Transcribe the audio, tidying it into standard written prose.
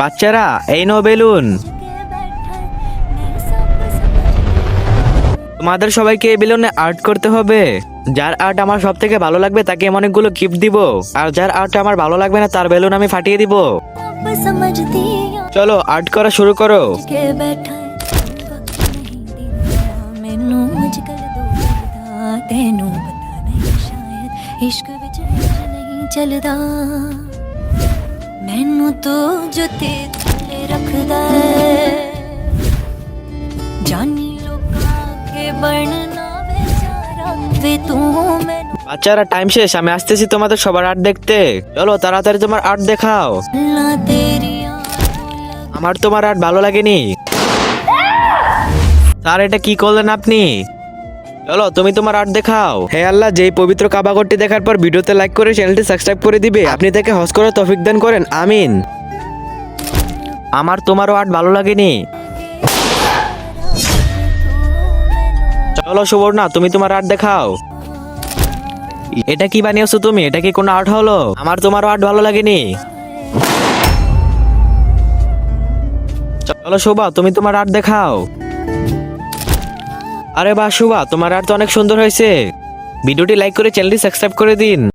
বাচ্চারা এই no balloon. তোমাদের সবাইকে এই বেলুনে আর্ট করতে হবে। যার আর্ট আমার সব থেকে ভালো লাগবে তাকে আমি অনেকগুলো গিফট দিব, আর যার আর্ট আমার ভালো লাগবে না তার বেলুন আমি ফাটিয়ে দিব। চলো আর্ট করা শুরু করো। चलदा मैनू तो जो तेरे रखदा जानी लोका के बनना बेचारा वे तू मैनू বাচ্চারা টাইম শেষ, আমি আসতেছি তোমাদের সবার আর্ট দেখতে। চলো তাড়াতাড়ি তোমার আর্ট দেখাও। ला तेरी আমার তোমার আর্ট ভালো লাগেনি। স্যার এটা কি করলেন আপনি? চলো তুমি তোমার আর্ট দেখাও। হে আল্লাহ, যেই পবিত্র কাবা ঘরটি দেখার পর ভিডিওতে লাইক করে চ্যানেলটি সাবস্ক্রাইব করে দিবে, আপনি তাকে হজ করে তৌফিক দান করেন, আমিন। আমার তোমারও আর্ট ভালো লাগেনি। চলো সুবর্ণা তুমি তোমার আর্ট দেখাও। এটা কি বানিয়েছো তুমি? এটা কি কোনো আর্ট হলো? আমার তোমারও আর্ট ভালো লাগেনি। চলো শোভা তুমি তোমার আর্ট দেখাও। আরে বাহ শোভা, তোমার আর্ট তো অনেক সুন্দর হয়েছে। ভিডিওটি লাইক করে চ্যানেলটি সাবস্ক্রাইব করে দিন।